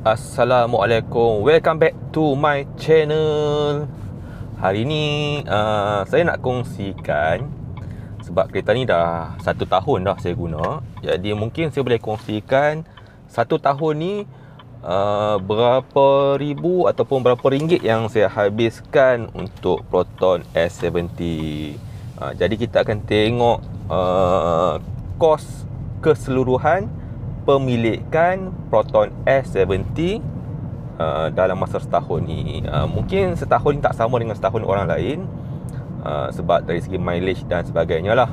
Assalamualaikum, welcome back to my channel. Hari ni saya nak kongsikan, sebab kereta ni dah 1 tahun dah saya guna. Jadi mungkin saya boleh kongsikan 1 tahun ni berapa ribu ataupun berapa ringgit yang saya habiskan untuk Proton S70. Jadi kita akan tengok kos keseluruhan pemilikan Proton S70 dalam masa setahun ni. Mungkin setahun ni tak sama dengan setahun orang lain, sebab dari segi mileage dan sebagainya lah.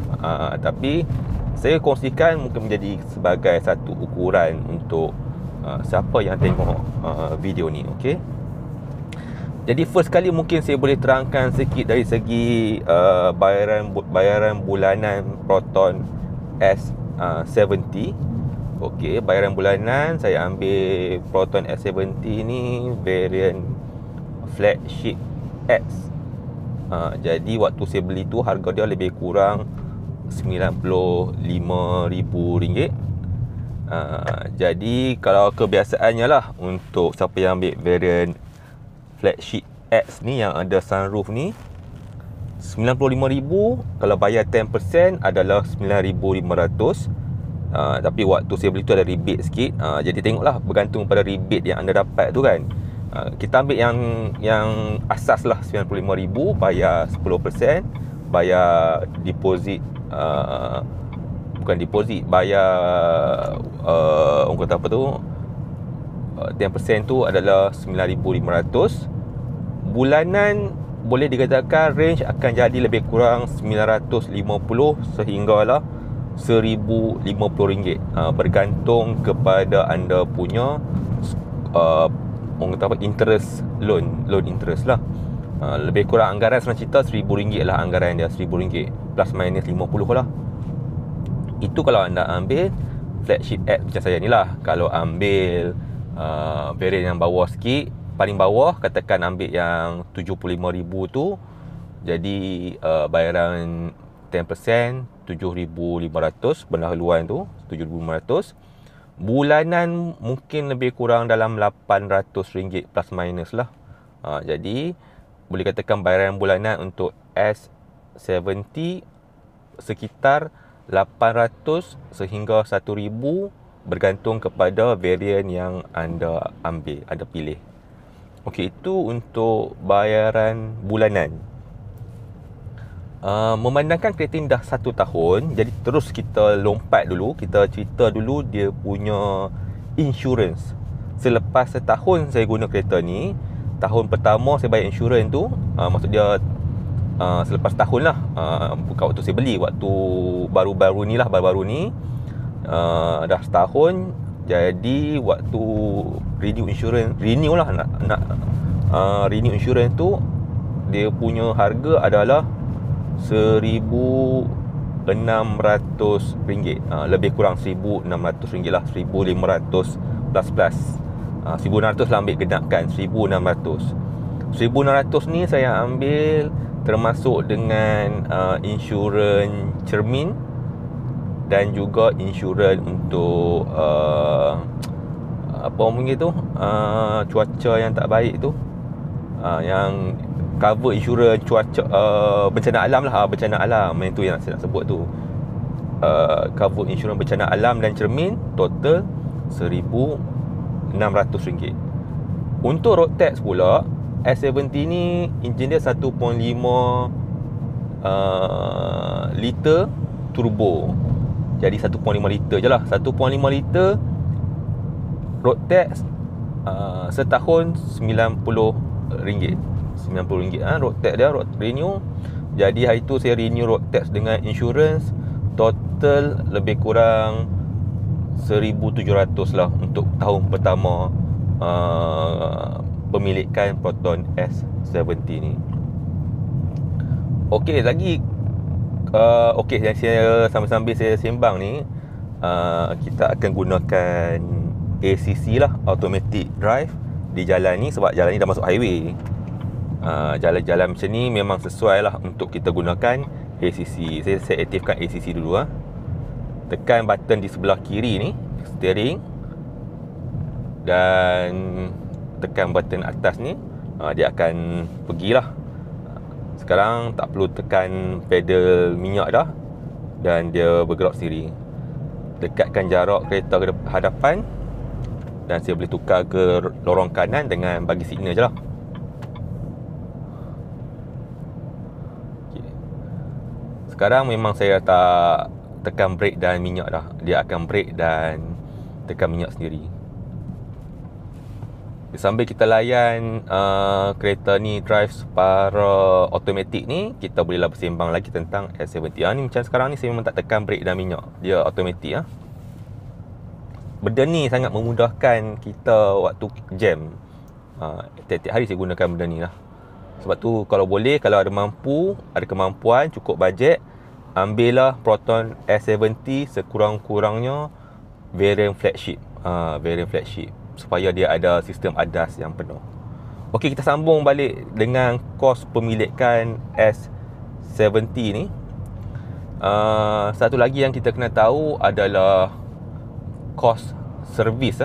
Tapi saya kongsikan mungkin menjadi sebagai satu ukuran untuk siapa yang tengok video ni. Okay? Jadi first kali mungkin saya boleh terangkan sikit dari segi bayaran bulanan Proton S70. Okey, bayaran bulanan saya ambil Proton S70 ni variant flagship X. Jadi waktu saya beli tu harga dia lebih kurang RM95,000. Jadi kalau kebiasaannya lah, untuk siapa yang ambil variant flagship X ni yang ada sunroof ni, RM95,000 kalau bayar 10% adalah RM9,500. Tapi waktu saya beli tu ada rebate sikit. Jadi tengoklah, bergantung pada rebate yang anda dapat tu kan. Kita ambil yang asas lah, RM95,000, bayar 10%, bayar deposit, bukan deposit, bayar orang kata apa tu, 10% tu adalah RM9,500. Bulanan boleh dikatakan range akan jadi lebih kurang RM950 sehinggalah RM1,050, bergantung kepada anda punya orang kata apa, interest loan interest lah. Lebih kurang anggaran senang cerita RM1,000 lah, anggaran dia RM1,000 plus minus 50 lah. Itu kalau anda ambil flagship X macam saya ni lah. Kalau ambil variant yang bawah sikit, paling bawah katakan ambil yang RM75,000 tu, jadi bayaran 10% RM7,500, pendahuluan tu RM7,500. Bulanan mungkin lebih kurang dalam RM800 plus minus lah. Jadi boleh katakan bayaran bulanan untuk S70 sekitar 800 sehingga 1,000, bergantung kepada varian yang anda ambil, anda pilih. Okey, itu untuk bayaran bulanan. Memandangkan kereta ini dah 1 tahun, jadi terus kita lompat dulu, kita cerita dulu dia punya insurans. Selepas setahun saya guna kereta ni, tahun pertama saya bayar insurans tu, maksud dia selepas tahun lah, bukan waktu saya beli, waktu baru-baru ni lah, baru-baru ni dah setahun. Jadi waktu renew insurans, renew lah, nak renew insurans tu, dia punya harga adalah RM1,600, lebih kurang RM1,600 lah, RM1,500 plus RM1,600 lah ambil genapkan, RM1,600. RM1,600 ni saya ambil termasuk dengan insurans cermin dan juga insurans untuk apa mungkin tu, cuaca yang tak baik tu, yang cover insurans cuaca, bencana alam lah, bencana alam, yang tu yang saya nak sebut tu, cover insurans bencana alam dan cermin, total RM1,600. Untuk road tax pula, S70 ni enjin dia 1.5 liter turbo. Jadi 1.5 liter je lah, 1.5 liter. Road tax setahun RM90, road tax dia, road renew. Jadi hari tu saya renew road tax dengan insurans, total lebih kurang 1,700 lah untuk tahun pertama pemilikan Proton S70 ni. Okey, lagi okey, yang saya sambil-sambil saya sembang ni, kita akan gunakan ACC lah, automatic drive di jalan ni, sebab jalan ni dah masuk highway. Jalan-jalan macam ni memang sesuai lah untuk kita gunakan ACC. Saya aktifkan ACC dulu lah. Tekan button di sebelah kiri ni, steering. dan tekan button atas ni, dia akan pergilah. Sekarang tak perlu tekan pedal minyak dah, dan dia bergerak sendiri. Dekatkan jarak kereta ke hadapan, dan saya boleh tukar ke lorong kanan dengan bagi signal je lah. Okay. Sekarang memang saya tak tekan brake dan minyak dah. Dia akan brake dan tekan minyak sendiri. Sambil kita layan kereta ni drive secara automatik ni, kita bolehlah bersembang lagi tentang S70. Ni macam sekarang ni saya memang tak tekan brake dan minyak, dia automatik. Benda ni sangat memudahkan kita waktu jam. Tiap-tiap hari saya gunakan benda ni lah. Sebab tu kalau boleh, kalau ada kemampuan, cukup bajet, ambillah Proton S70 sekurang-kurangnya variant flagship. Variant flagship, supaya dia ada sistem ADAS yang penuh. Okey, kita sambung balik dengan kos pemilikan S70 ni. Satu lagi yang kita kena tahu adalah kos servis.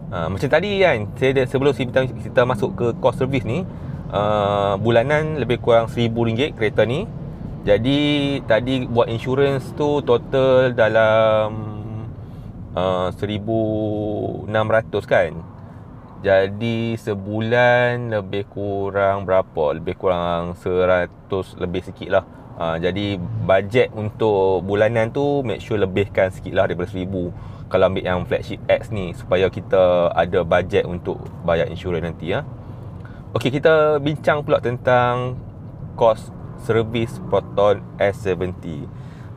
Macam tadi kan, sebelum kita masuk ke kos servis ni, bulanan lebih kurang RM1,000 kereta ni. Jadi tadi buat insurans tu total dalam 1,600 kan. Jadi sebulan lebih kurang berapa? Lebih kurang 100 lebih sikit lah. Jadi bajet untuk bulanan tu make sure lebihkan sikit lah daripada 1,000 kalau ambil yang flagship X ni, supaya kita ada bajet untuk bayar insurans nanti. Okey, kita bincang pula tentang kos servis Proton S70.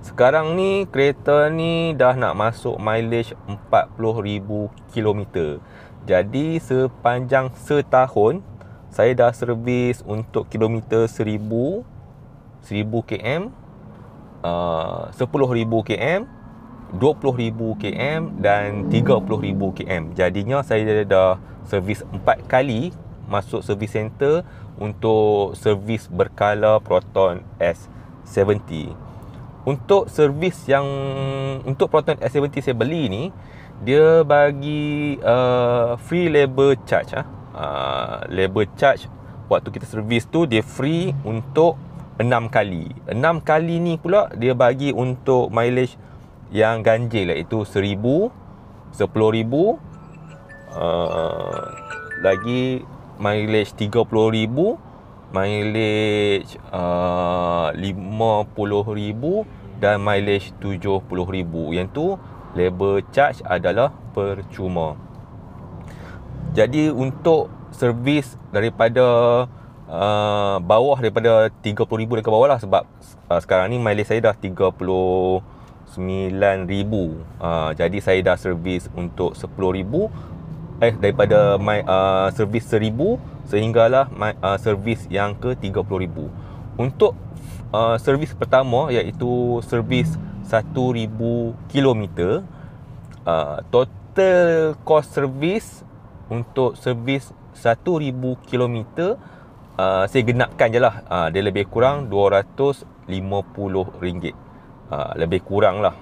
Sekarang ni kereta ni dah nak masuk mileage 40,000 km. Jadi sepanjang setahun saya dah servis untuk kilometer 1000 km, 10,000 km, 20,000 km dan 30,000 km. Jadinya saya dah servis 4 kali masuk servis center untuk servis berkala Proton S70. Untuk Proton S70 saya beli ni, dia bagi free labor charge. Labor charge waktu kita servis tu dia free untuk 6 kali. 6 kali ni pula dia bagi untuk mileage yang ganjil, iaitu 1,000, 10,000, lagi mileage 30,000, mileage 50,000 dan mileage 70,000. Yang tu labor charge adalah percuma. Jadi untuk servis daripada bawah, daripada 30,000 dan ke bawah lah, sebab sekarang ni mileage saya dah 39,000. Jadi saya dah servis untuk 10,000, daripada servis 1,000 sehinggalah servis yang ke 30,000. Untuk servis pertama, iaitu servis 1,000 km, total cost servis untuk servis 1,000 km saya genapkan je lah, dia lebih kurang RM250, lebih kurang lah.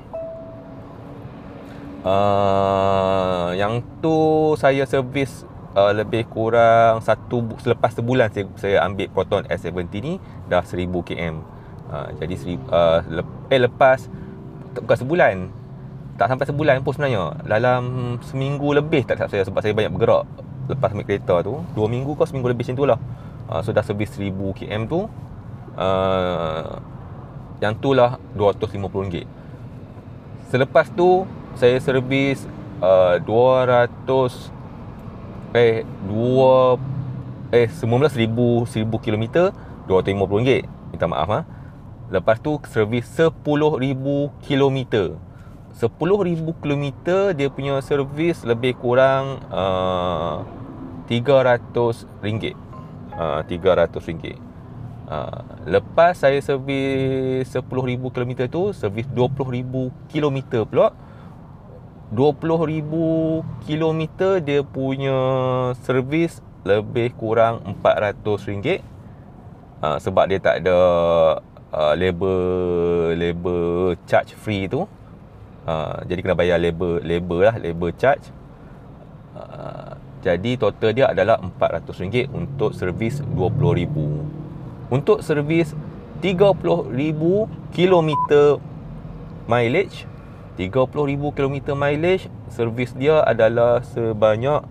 Yang tu saya servis lebih kurang selepas sebulan saya ambil Proton S70 ni dah 1,000 km. Jadi lepas, bukan sebulan, tak sampai sebulan pun sebenarnya, dalam seminggu lebih tak silap saya, sebab saya banyak bergerak lepas ambil kereta tu, 2 minggu ke seminggu lebih macam tu lah. So dah servis 1,000 km tu, yang tu lah RM250. Selepas tu saya servis 1,000 km, RM250. Minta maaf. Lepas tu servis 10,000 km. 10,000 km dia punya servis lebih kurang RM300. RM300. Lepas saya servis 10,000 km tu, servis 20,000 km pula. 20,000 km dia punya servis lebih kurang RM400. Sebab dia tak ada labor charge free tu. Jadi kena bayar labor charge. Jadi total dia adalah RM400 untuk servis 20,000. Untuk servis 30,000 kilometer mileage, 30,000 kilometer mileage, servis dia adalah sebanyak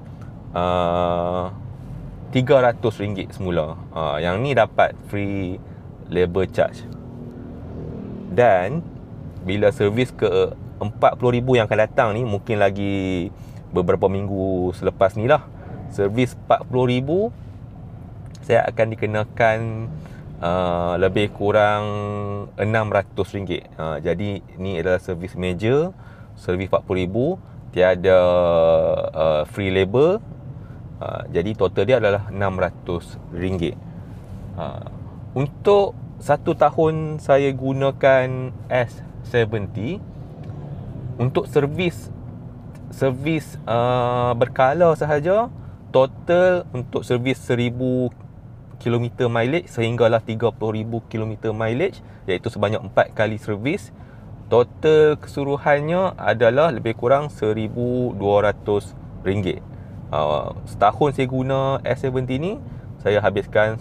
RM300 semula. Yang ni dapat free labor charge. Dan bila servis ke 40,000 yang akan datang ni, mungkin lagi beberapa minggu selepas ni lah, servis 40,000 saya akan dikenakan lebih kurang RM600. Jadi ni adalah servis major, servis 40,000, tiada free labor. Jadi total dia adalah RM600. Untuk 1 tahun saya gunakan S70. Untuk servis berkala sahaja, total untuk servis 1000 km mileage sehinggalah 30,000 km mileage, iaitu sebanyak 4 kali servis. Total keseluruhannya adalah lebih kurang RM1,200. Setahun saya guna S70 ni, saya habiskan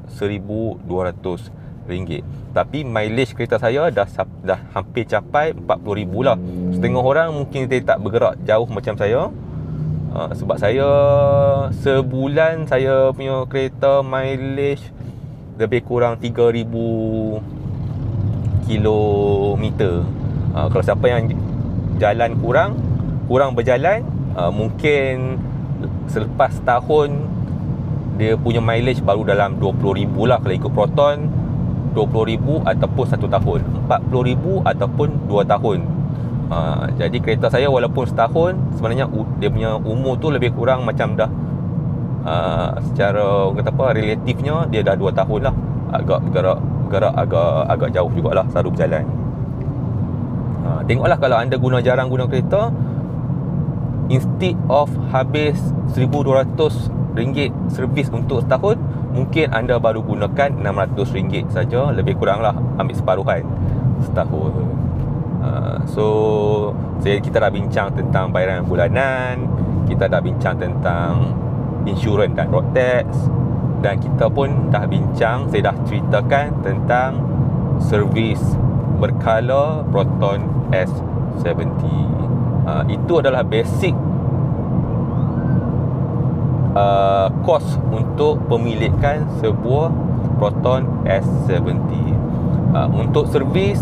RM1,200. Tapi mileage kereta saya dah hampir capai 40,000 lah. Setengah orang mungkin dia tak bergerak jauh macam saya. Sebab saya sebulan saya punya kereta mileage lebih kurang 3,000 kilometer. Kalau siapa yang jalan kurang berjalan, mungkin selepas setahun dia punya mileage baru dalam 20,000 lah. Kalau ikut Proton, 20,000 ataupun 1 tahun, 40,000 ataupun 2 tahun. Jadi kereta saya walaupun setahun, sebenarnya dia punya umur tu lebih kurang macam dah secara kata apa, relatifnya dia dah 2 tahun lah. Agak bergerak agak jauh jugalah selalu berjalan. Tengoklah kalau anda jarang guna kereta, instead of habis RM1,200 servis untuk setahun, mungkin anda baru gunakan RM600 saja, lebih kurang lah, ambil separuhan setahun. So kita dah bincang tentang bayaran bulanan, kita dah bincang tentang insurans dan road tax, dan kita pun dah bincang, saya dah ceritakan tentang servis berkala Proton S70. Itu adalah basic kos untuk pemilikan sebuah Proton S70. Untuk servis,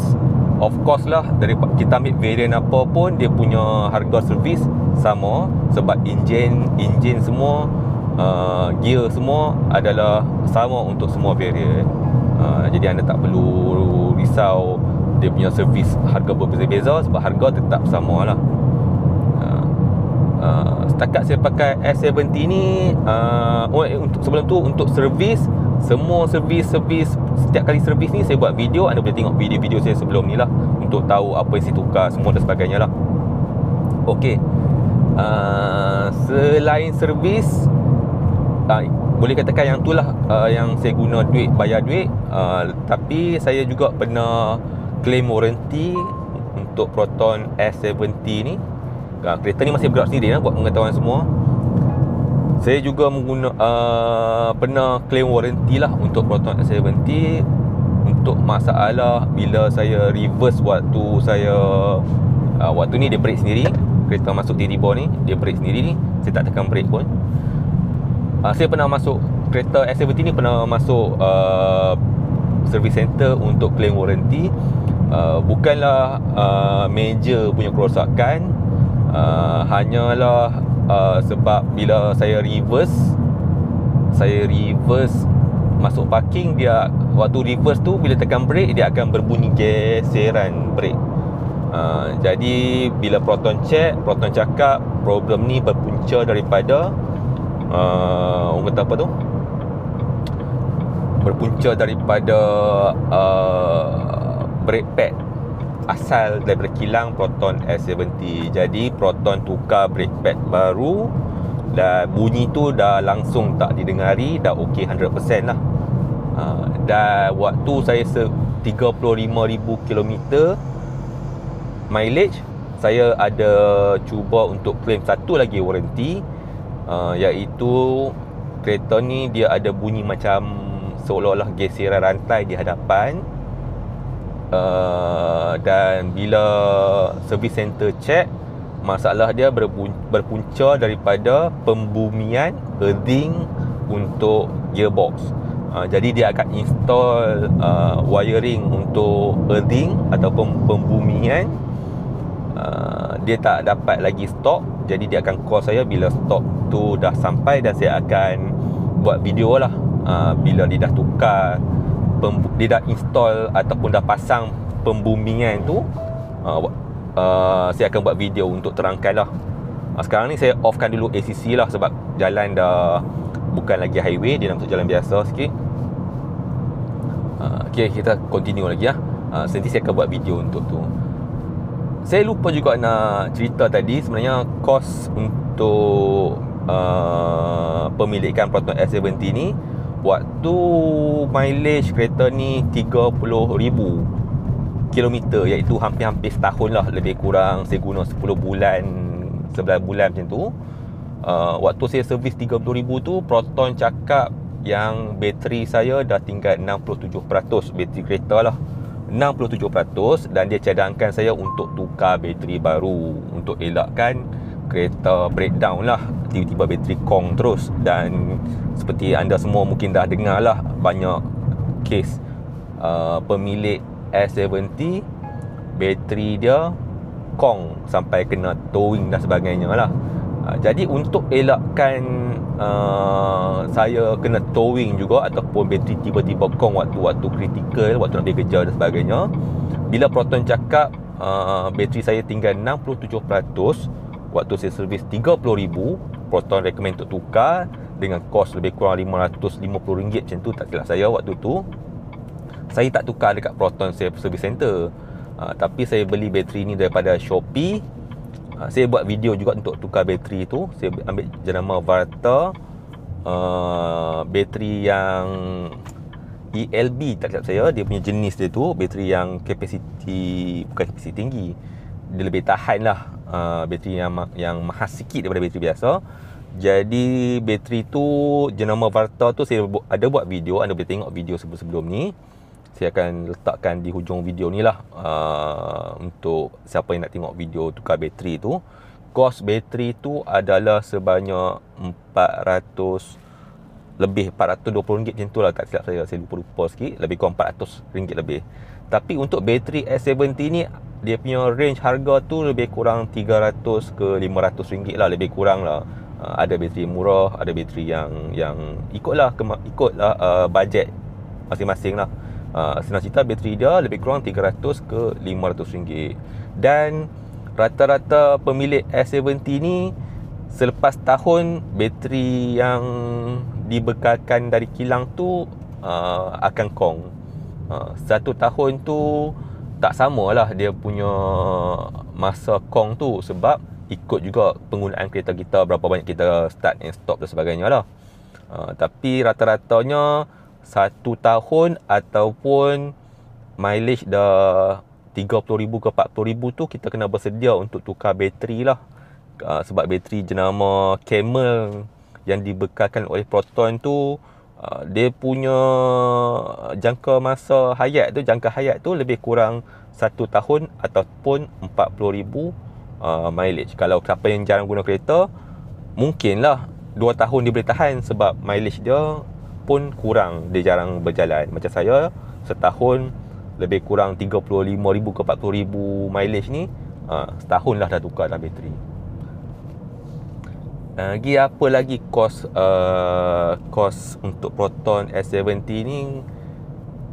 of course lah, daripada kita ambil variant apa pun, dia punya harga servis sama. Sebab enjin semua, gear semua adalah sama untuk semua variant. Jadi anda tak perlu risau dia punya servis harga berbeza-beza, sebab harga tetap sama lah. Setakat saya pakai S70 ni, untuk sebelum tu, untuk servis, semua servis setiap kali servis ni saya buat video. Anda boleh tengok video-video saya sebelum ni lah, untuk tahu apa yang saya tukar semua dan sebagainya lah. Okey, selain servis, boleh katakan yang tu lah yang saya guna bayar duit. Tapi saya juga pernah claim warranty untuk Proton S70 ni. Kereta ni masih bergerak sendiri lah, buat pengetahuan semua. Saya juga pernah claim warranty lah untuk Proton S70 untuk masalah bila saya reverse waktu ni dia brake sendiri. Kereta masuk tiba-tiba ni, dia brake sendiri ni, saya tak tekan brake pun. Saya pernah masuk, kereta S70 ni pernah masuk service center untuk claim warranty. Bukanlah major punya kerosakan, hanyalah sebab bila saya reverse masuk parking, dia waktu reverse tu, bila tekan brake dia akan berbunyi geseran brake. Jadi bila Proton cakap problem ni berpunca daripada orang kata apa tu, berpunca daripada brake pad asal daripada kilang Proton S70. Jadi Proton tukar brake pad baru, dan bunyi tu dah langsung tak didengari, dah okey 100% lah. Dan waktu saya 35,000 km mileage, saya ada cuba untuk claim satu lagi warranty. Iaitu kereta ni dia ada bunyi macam seolah-olah geseran rantai di hadapan. Dan bila service center check, masalah dia berpunca daripada pembumian earthing untuk gearbox. Jadi dia akan install wiring untuk earthing ataupun pembumian. Dia tak dapat lagi stok, jadi dia akan call saya bila stok tu dah sampai, dan saya akan buat video lah. Bila dia dah tukar, dia dah install ataupun dah pasang pembumian tu, saya akan buat video untuk terangkan lah. Sekarang ni saya offkan dulu ACC lah, sebab jalan dah bukan lagi highway, dia nak masuk jalan biasa sikit. Okay, kita continue lagi lah. Nanti saya akan buat video untuk tu. Saya lupa juga nak cerita tadi, sebenarnya kos untuk pemilikan Proton S70 ni, waktu mileage kereta ni 30,000 kilometer, iaitu hampir-hampir setahun lah, lebih kurang saya guna 10 bulan 11 bulan macam tu. Waktu saya servis 30,000 tu, Proton cakap yang bateri saya dah tinggal 67%, bateri kereta lah 67%, dan dia cadangkan saya untuk tukar bateri baru untuk elakkan kereta breakdown lah, tiba-tiba bateri kong terus. Dan seperti anda semua mungkin dah dengar lah, banyak kes pemilik S70 bateri dia kong sampai kena towing dan sebagainya lah. Jadi untuk elakkan saya kena towing juga, ataupun bateri tiba-tiba kong waktu kritikal, waktu nak pergi kerja dan sebagainya, bila Proton cakap bateri saya tinggal 67%, waktu saya servis 30,000, Proton recommend untuk tukar dengan kos lebih kurang RM550 macam tu, tak silap saya waktu tu. Saya tak tukar dekat Proton Service Center, tapi saya beli bateri ni daripada Shopee. Saya buat video juga untuk tukar bateri tu. Saya ambil jenama Varta, bateri yang ELB tak silap saya, dia punya jenis dia tu, bateri yang bukan kapasiti tinggi, dia lebih tahan lah. Bateri yang mahal sikit daripada bateri biasa. Jadi bateri tu jenama Varta tu, saya ada buat video, anda boleh tengok video sebelum ni. Saya akan letakkan di hujung video ni lah, untuk siapa yang nak tengok video tukar bateri tu. Kos bateri tu adalah sebanyak 420 ringgit macam tu lah, tak silap saya lupa sikit, lebih kurang 400 ringgit lebih. Tapi untuk bateri S70 ni, dia punya range harga tu lebih kurang 300 ke 500 ringgit lah, lebih kurang lah. Ada bateri murah, ada bateri yang ikutlah bajet masing-masing lah. Senang cerita, bateri dia lebih kurang 300 ke 500 ringgit. Dan rata-rata pemilik S70 ni, selepas tahun, bateri yang dibekalkan dari kilang tu akan kong. 1 tahun tu tak samalah dia punya masa kong tu, sebab ikut juga penggunaan kereta kita, berapa banyak kita start and stop dan sebagainya lah. Tapi rata-ratanya 1 tahun ataupun mileage dah 30,000 ke 40,000 tu, kita kena bersedia untuk tukar bateri lah. Sebab bateri jenama Camel yang dibekalkan oleh Proton tu, dia punya jangka hayat tu lebih kurang 1 tahun ataupun 40,000 mileage. Kalau siapa yang jarang guna kereta, mungkinlah 2 tahun dia boleh tahan, sebab mileage dia pun kurang, dia jarang berjalan. Macam saya, setahun lebih kurang 35,000 ke 40,000 mileage ni, setahun lah dah tukar dah bateri. Apa lagi kos untuk Proton S70 ni,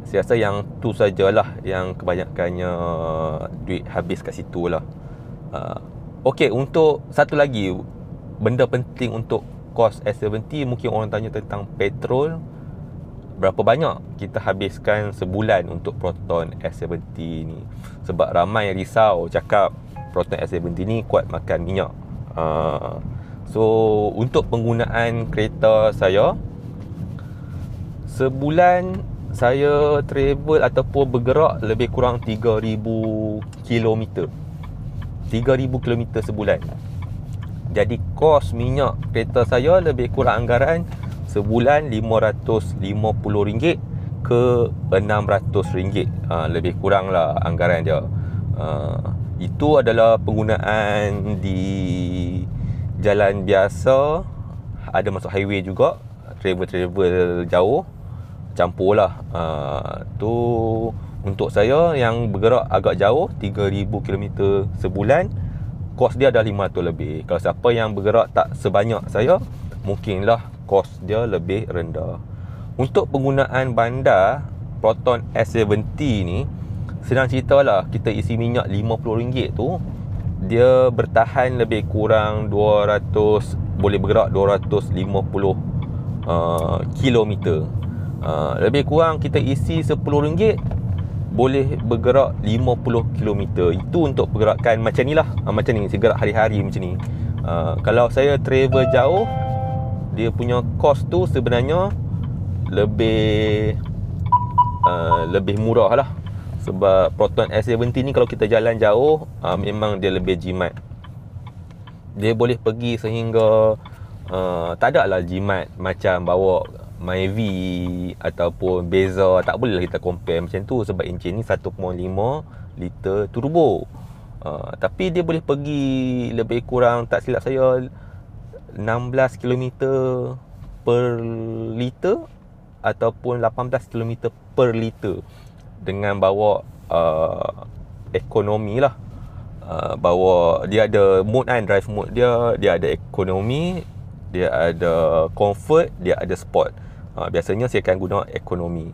saya rasa yang tu sajalah yang kebanyakannya duit habis kat situ lah. Okey, untuk satu lagi benda penting untuk kos S70, mungkin orang tanya tentang petrol. Berapa banyak kita habiskan sebulan untuk Proton S70 ni? Sebab ramai risau cakap Proton S70 ni kuat makan minyak. So untuk penggunaan kereta saya, sebulan saya travel ataupun bergerak lebih kurang 3,000 km. 3,000 km sebulan. Jadi kos minyak kereta saya lebih kurang anggaran sebulan RM550 ke RM600. Lebih kurang lah anggaran dia. Itu adalah penggunaan di jalan biasa. Ada masuk highway juga, travel jauh, campur lah. Tu untuk saya yang bergerak agak jauh, 3,000 km sebulan, kos dia dah 500 lebih. Kalau siapa yang bergerak tak sebanyak saya, mungkinlah kos dia lebih rendah. Untuk penggunaan bandar Proton S70 ni, senang cerita lah, kita isi minyak RM50 tu, dia bertahan lebih kurang 200, boleh bergerak 250 kilometer. Lebih kurang kita isi RM10, boleh bergerak 50 kilometer. Itu untuk pergerakan macam ni lah, macam ni, saya gerak hari-hari macam ni. Kalau saya travel jauh, dia punya kos tu sebenarnya lebih murah lah. Sebab Proton S70 ni kalau kita jalan jauh, memang dia lebih jimat. Dia boleh pergi sehingga tak ada lah jimat macam bawa Myvi ataupun Beza. Tak boleh lah kita compare macam tu, sebab enjin ni 1.5 liter turbo. Tapi dia boleh pergi lebih kurang, tak silap saya, 16 km per liter ataupun 18 km per liter, dengan bawa ekonomi lah. Bawa, dia ada mode kan, drive mode dia ada ekonomi, dia ada comfort, dia ada sport. Biasanya saya akan guna ekonomi.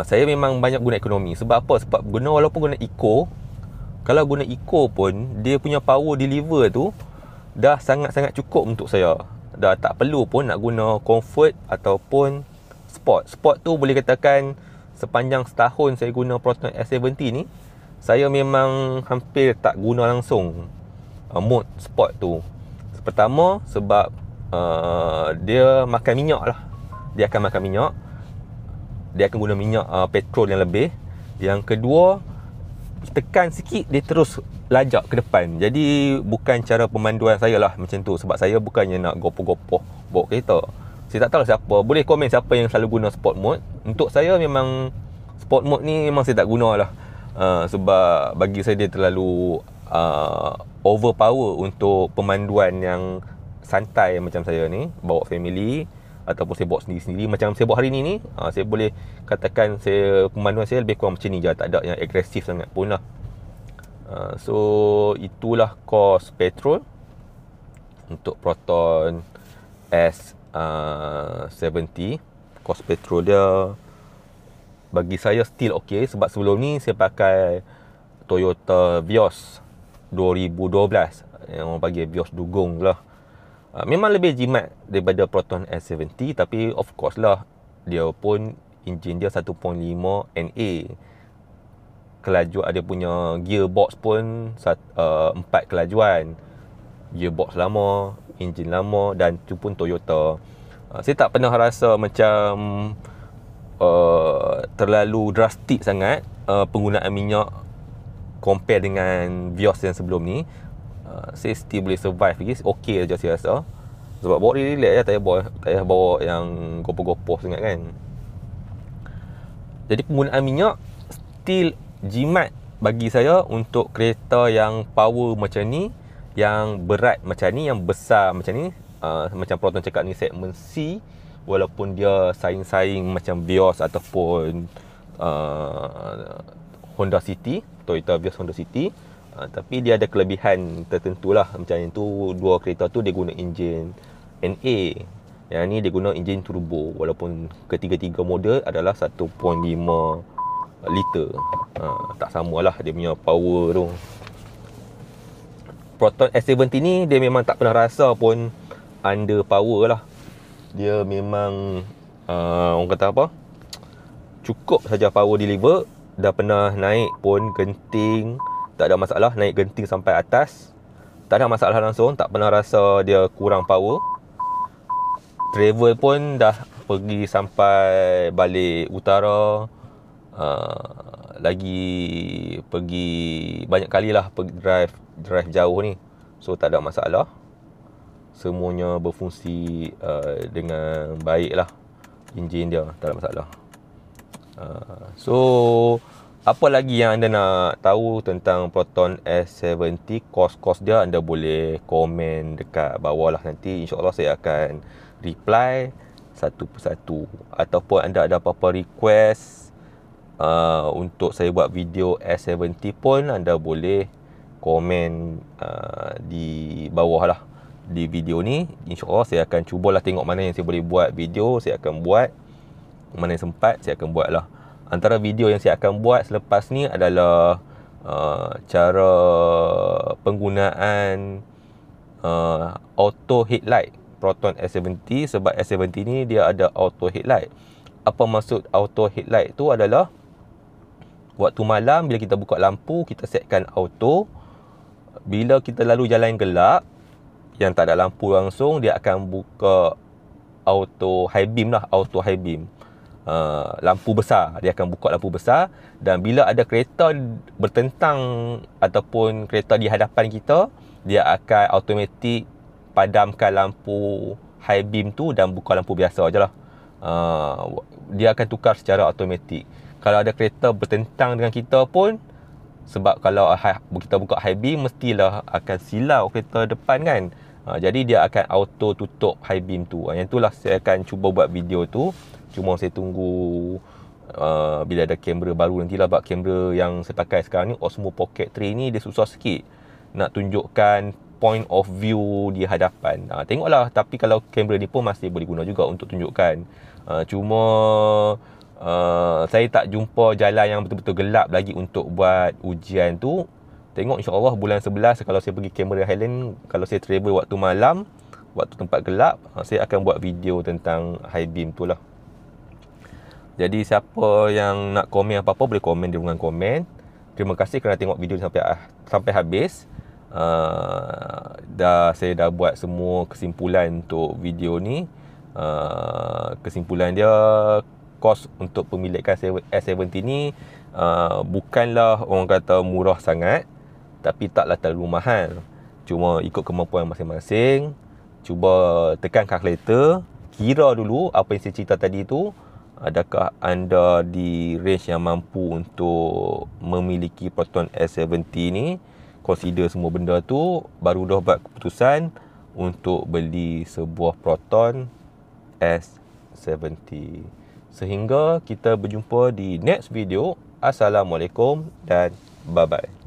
Saya memang banyak guna ekonomi. Sebab apa? Sebab walaupun guna eco, kalau guna eco pun, dia punya power deliver tu dah sangat-sangat cukup untuk saya. Dah tak perlu pun nak guna comfort ataupun sport. Sport tu boleh katakan sepanjang setahun saya guna Proton S70 ni, saya memang hampir tak guna langsung mode sport tu. Pertama, sebab dia makan minyak lah. Dia akan makan minyak, dia akan guna minyak petrol yang lebih. Yang kedua, tekan sikit dia terus lajak ke depan. Jadi bukan cara pemanduan saya lah macam tu. Sebab saya bukannya nak gopoh-gopoh bawa kereta. Saya tak tahu siapa, boleh komen siapa yang selalu guna sport mode. Untuk saya memang sport mode ni memang saya tak guna lah. Sebab bagi saya dia terlalu overpower untuk pemanduan yang santai macam saya ni, bawa family ataupun saya bawa sendiri-sendiri. Macam saya bawa hari ni, saya boleh katakan pemanduan saya lebih kurang macam ni je, tak ada yang agresif sangat pun lah. So itulah kos petrol untuk Proton S70. Kos petrol dia bagi saya still ok. Sebab sebelum ni saya pakai Toyota Vios 2012, yang orang panggil Vios Dugong lah. Memang lebih jimat daripada Proton S70. Tapi of course lah, dia pun enjin dia 1.5 NA. Kelajuan, ada punya gearbox pun 4 kelajuan. Gearbox lama, enjin lama, dan tu pun Toyota. Saya tak pernah rasa macam terlalu drastik sangat penggunaan minyak compare dengan Vios yang sebelum ni. Saya still boleh survive lagi, ok je saya rasa. Sebab bawa relax je, tak payah bawa yang gopoh-gopoh sangat kan. Jadi penggunaan minyak still jimat bagi saya untuk kereta yang power macam ni, yang berat macam ni, yang besar macam ni. Macam Proton cakap ni segmen C, walaupun dia saing-saing macam Vios ataupun Honda City, Toyota Vios Honda City, tapi dia ada kelebihan tertentu lah. Macam yang tu, dua kereta tu dia guna enjin NA, yang ni dia guna enjin turbo. Walaupun ketiga-tiga model adalah 1.5 liter, tak samalah dia punya power tu. Proton S70 ni dia memang tak pernah rasa pun under power lah. Dia memang orang kata apa, cukup saja power deliver. Dah pernah naik pun genting, tak ada masalah. Naik genting sampai atas, tak ada masalah langsung. Tak pernah rasa dia kurang power. Travel pun dah pergi sampai balik utara, lagi pergi banyak kali lah pergi drive jauh ni. So tak ada masalah. Semuanya berfungsi dengan baik lah. Enjin dia tak ada masalah. So apa lagi yang anda nak tahu tentang Proton S70, kos dia, anda boleh komen dekat bawah lah. Nanti insyaAllah saya akan reply satu persatu. Ataupun anda ada apa-apa request untuk saya buat video S70 pun, anda boleh komen di bawah lah di video ni. InsyaAllah saya akan cubalah tengok mana yang saya boleh buat video, saya akan buat. Mana yang sempat saya akan buat lah. Antara video yang saya akan buat selepas ni adalah cara penggunaan auto headlight Proton S70. Sebab S70 ni dia ada auto headlight. Apa maksud auto headlight tu adalah waktu malam bila kita buka lampu, kita setkan auto. Bila kita lalu jalan gelap yang tak ada lampu langsung, dia akan buka auto high beam lah, auto high beam. Lampu besar, dia akan buka lampu besar. Dan bila ada kereta bertentang ataupun kereta di hadapan kita, dia akan automatik padamkan lampu high beam tu dan buka lampu biasa je lah. Dia akan tukar secara automatik. Kalau ada kereta bertentang dengan kita pun, sebab kalau kita buka high beam, mestilah akan silau kereta depan kan. Jadi dia akan auto tutup high beam tu. Yang itulah saya akan cuba buat video tu. Cuma saya tunggu bila ada kamera baru nantilah. Sebab kamera yang saya pakai sekarang ni, Osmo Pocket 3 ni, dia susah sikit nak tunjukkan point of view di hadapan. Tengoklah. Tapi kalau kamera ni pun masih boleh guna juga untuk tunjukkan. Cuma saya tak jumpa jalan yang betul-betul gelap lagi untuk buat ujian tu. Tengok insyaAllah bulan 11 kalau saya pergi Cameron Highlands, kalau saya travel waktu malam, waktu tempat gelap, saya akan buat video tentang high beam tu lah. Jadi siapa yang nak komen apa-apa, boleh komen di ruangan komen. Terima kasih kerana tengok video sampai habis. Saya dah buat semua kesimpulan untuk video ni. Kesimpulan dia, kos untuk pemilikan S70 ni bukanlah orang kata murah sangat, tapi taklah terlalu mahal. Cuma ikut kemampuan masing-masing. Cuba tekan kalkulator, kira dulu apa yang saya cerita tadi tu. Adakah anda di range yang mampu untuk memiliki Proton S70 ni? Consider semua benda tu, baru dah buat keputusan untuk beli sebuah Proton S70. Sehingga kita berjumpa di next video. Assalamualaikum dan bye-bye.